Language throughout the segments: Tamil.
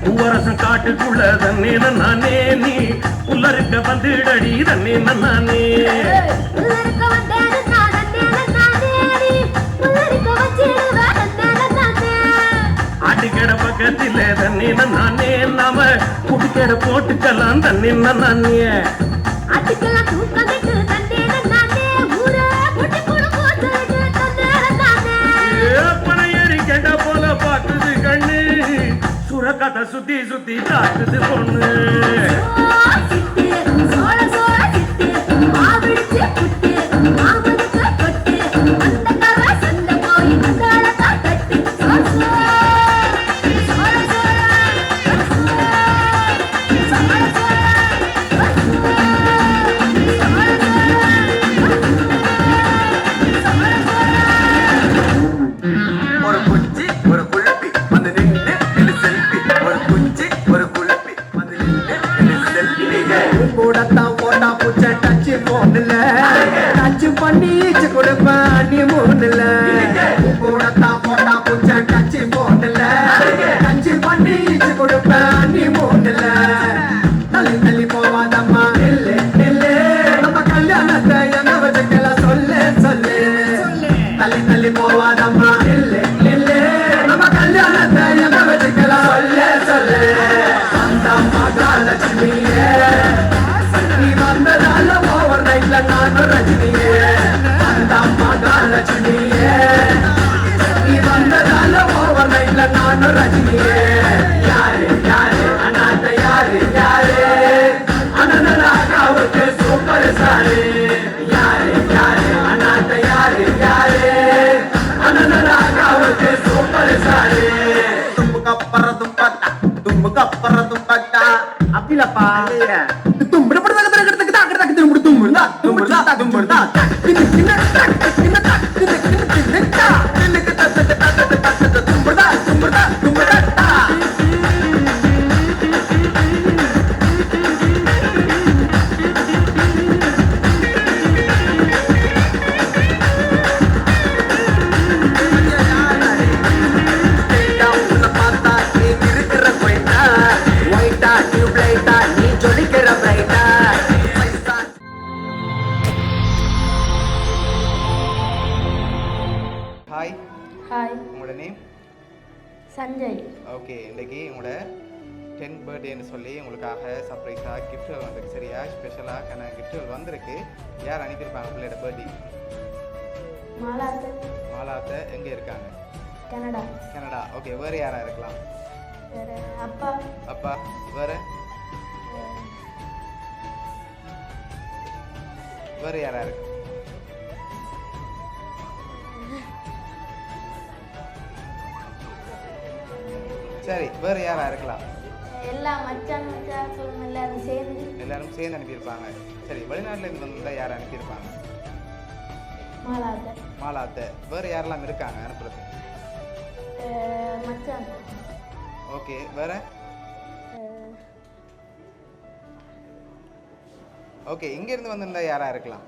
பூவரசம் காட்டுக்குள்ள தண்ணே நானே நீ புல்லருக்க வந்துடடி தண்ணே நானே ஆட்டுக்கடை பக்கத்தில தண்ணே நானே நாம குட்டிக்கடை போட்டுக்கலாம் தண்ணே நானே பனையேறி கேட்டா போல பாக்குது கண்ணு சுரக்கதை சுத்தி சுத்தி காட்டுது பொண்ணு பண்ணீச்சு கொடுப்பேன் நீ மூணுல கூடத்தான் போட்டா பூச்சை கச்சி போடல கச்சி பண்ணீச்சு கொடுப்பேன் நீ மூணுல தள்ளி தள்ளி போவாதம்மா இல்லு இல்லு நம்ம கல்யாணத்தை எங்க வச்சுக்கலாம் சொல்லு சொல்லு தள்ளி தள்ளி போவாதம்மா இல்லு இல்லு நம்ம கல்யாணத்தை எங்க வச்சுக்கலாம் சொல்லு சொல்லு அந்த மகாலட்சுமியே நீ வந்ததால ஓவர் நைட்ல நானும் ரஜினியே அந்த மகாலட்சுமியே நீ வந்ததால ஓவர் நைட்ல நானும் ரஜினியே யாரு யாரு அண்ணாத்த யாரு யாரு அண்ணனாக்காவுக்கு சூப்பர் சாரு யாரு யாரு அண்ணாத்த யாரு யாரு அண்ணனாக்காவுக்கு சூப்பர் சாரு தும்புக்கப்புறதும் பட்டா தும்புக்கப்புறதும் பட்டா அப்படிலப்பா சஞ்சய். ஓகே, இன்றைக்கி உங்களோட 10th பர்த்டேன்னு சொல்லி உங்களுக்காக சர்ப்ரைஸாக கிஃப்ட்கள் வந்திருக்கு. சரியா, ஸ்பெஷலாக கிஃப்ட்கள் வந்திருக்கு. யார் அனுப்பியிருப்பாங்க பிள்ளையோட பர்த்டே? மாலாத்தை எங்கே இருக்காங்க? கனடா. ஓகே, வேறு யாராக இருக்கலாம்? அப்பா. வேறு யாராக இருக்கு? சரி, வேறு யாராக இருக்கலாம்? எல்லாரும் சேர்ந்து அனுப்பியிருப்பாங்க. சரி, வெளிநாட்டிலேருந்து வந்தால் யாரை அனுப்பியிருப்பாங்க? மாலாத்தை. வேறு யாரெல்லாம் இருக்காங்க அனுப்புறது? ஓகே, வேறு? ஓகே, இங்கேருந்து வந்திருந்தால் யாராக இருக்கலாம்?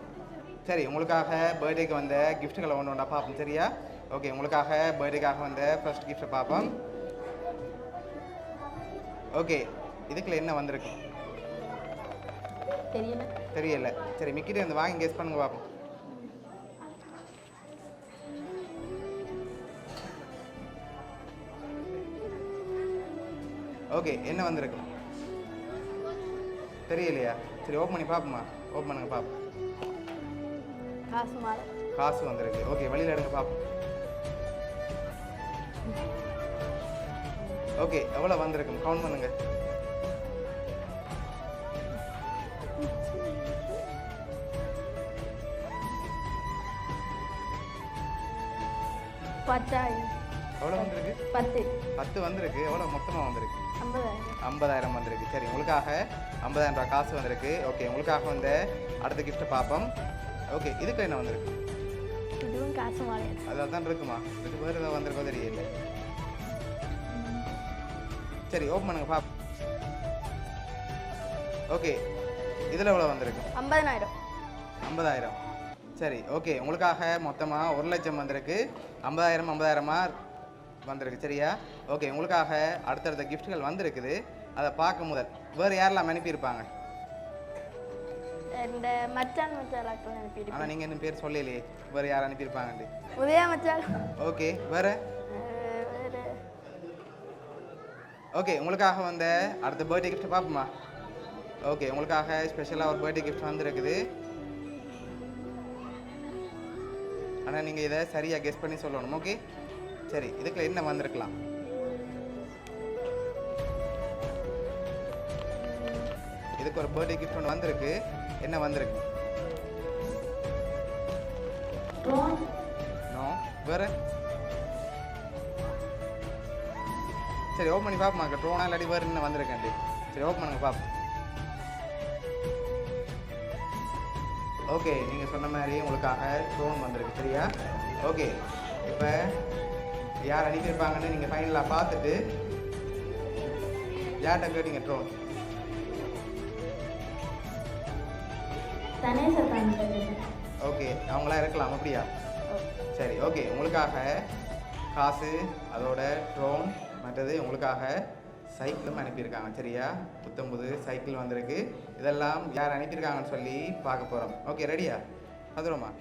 சரி, உங்களுக்காக பர்த்டேக்கு வந்த கிஃப்ட்டுகளை ஒன்று ஒன்றா பார்ப்போம். சரியா? ஓகே, உங்களுக்காக பர்த்டேக்காக வந்த ஃபர்ஸ்ட் கிஃப்ட்டை பார்ப்போம். ஓகே, இதுக்குள்ள என்ன வந்திருக்கு? தெரியல. சரி, மிக்கிட்ட இருந்து வாங்கி கெஸ் பண்ணுங்க பார்ப்போம். ஓகே, என்ன வந்திருக்கு? தெரியலையா? சரி, ஓப்பன் பண்ணி பார்ப்போமா? ஓப்பன் பண்ணுங்க பார்ப்போம். காசு வந்திருக்கு. ஓகே, வெளியில் எடுங்க பார்ப்போம். ஓகே, எவ்வளோ வந்திருக்கு? கவுண்ட் பண்ணுங்க. எவ்வளோ வந்திருக்கு? 10 வந்திருக்கு. எவ்வளோ மொத்தமாக வந்திருக்கு? 50,000 வந்திருக்கு. சரி, உங்களுக்காக 50,000 ரூபா காசு வந்திருக்கு. ஓகே, உங்களுக்காக வந்து அடுத்த கிஃப்ட்டை பார்ப்போம். ஓகே, இதுக்கு என்ன வந்திருக்கு? காசு வாழையாது. அதாக தான் இருக்குமா? இதுக்கு வேறு ஏதாவது வந்திருக்கோ தெரியல. சரி ஓப்பன் பண்ணுங்க பாப். ஓகே, இதில் எவ்வளோ வந்திருக்கு? 50,000. 50,000. சரி ஓகே, உங்களுக்காக மொத்தமாக 1,00,000 வந்திருக்கு. 50,000 வந்திருக்கு சரியா? ஓகே, உங்களுக்காக அடுத்தடுத்த கிஃப்ட்டுகள் வந்திருக்குது. அதை பார்க்க முதல் வேறு யாரெல்லாம் அனுப்பியிருப்பாங்க? இந்த மச்சான் மச்சாலாக்கள் அனுப்பியிருக்கேன். ஆனால் நீங்கள் இன்னும் பேர் சொல்லலையே, வேறு யார் அனுப்பியிருப்பாங்கண்டு? உதயா மச்சான். ஓகே, வேறு? வேறு ஓகே, உங்களுக்காக வந்த அடுத்த பர்த்டே கிஃப்ட் பார்ப்போமா? ஓகே, உங்களுக்காக ஸ்பெஷலாக ஒரு பர்த்டே கிஃப்ட் வந்துருக்குது. ஆனால் நீங்கள் இதை சரியாக கெஸ் பண்ணி சொல்லணும். ஓகே சரி, இதுக்குள்ள என்ன வந்திருக்கலாம்? இதுக்கு ஒரு பர்த்டே கிஃப்ட் ஒன்று வந்திருக்கு. என்ன வந்திருக்கு? நோ. வேறு? சரி ஓப்பன் பண்ணி பார்ப்போம். ட்ரோனா இல்லாட்டி வேறு என்ன வந்திருக்கேன். சரி ஓப்பன் பண்ணுங்க பார்ப்போம். ஓகே, நீங்கள் சொன்ன மாதிரி உங்களுக்காக ட்ரோன் வந்திருக்கு சரியா? ஓகே, இப்போ யார் அனுப்பியிருப்பாங்கன்னு நீங்கள் ஃபைனலாக பார்த்துட்டு யார்கிட்ட கேட்டீங்க ட்ரோன்? ஓகே, அவங்களாம் இருக்கலாம் அப்படியா? சரி ஓகே, உங்களுக்காக காசு, அதோட ட்ரோன், மற்றது உங்களுக்காக சைக்கிளும் அனுப்பியிருக்காங்க சரியா? புத்தம்புது சைக்கிள் வந்திருக்கு. இதெல்லாம் யார் அனுப்பியிருக்காங்கன்னு சொல்லி பார்க்க போகிறோம். ஓகே ரெடியா? வந்துடுமா?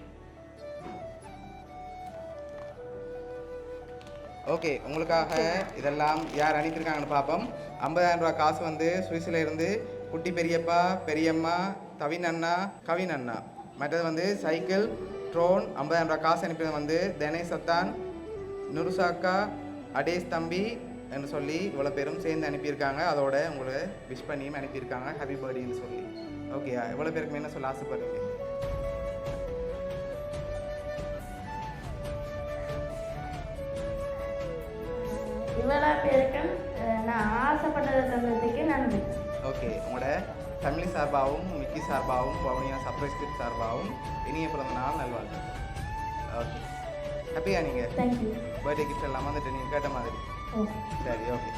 ஓகே, உங்களுக்காக இதெல்லாம் யார் அனுப்பியிருக்காங்கன்னு பார்ப்போம். 50,000 ரூபா காசு வந்து சுவிஸில் இருந்து குட்டி பெரியப்பா, பெரியம்மா, தவின் அண்ணா, கவின் அண்ணா. மற்றது வந்து சைக்கிள், ட்ரோன், 50,000 ரூபா காசு அனுப்பியது வந்து தினேஷ் சத்தான், நுருசாக்கா, அடேஷ் தம்பி என்று சொல்லி இவ்வளோ பேரும் சேர்ந்து அனுப்பியிருக்காங்க. அதோட உங்களை விஷ் பண்ணியும் அனுப்பியிருக்காங்க ஹாப்பி பர்த்டேன்னு சொல்லி. ஓகே, எவ்வளோ பேருக்கு என்ன சொல்ல ஆசைப்படுறீங்க? இவ்வளோ பேருக்கும் நான் ஆசைப்பட்டதை தந்ததுக்கு நன்றி. ஓகே, உங்களோட ஃபேமிலி சார்பாகவும், மிக்கி சார்பாகவும், பவனியா சர்ப்ரைஸ் கிஃப்ட் சார்பாகவும் இனிய பிறந்த நாள் நல்வாழ்த்து. ஓகே, ஹாப்பியா நீங்கள்? தேங்க்யூ. பர்த்டே கிஃப்ட் எல்லாம் வந்துட்டு நீங்கள் கேட்ட மாதிரி. ஓகே சரி ஓகே.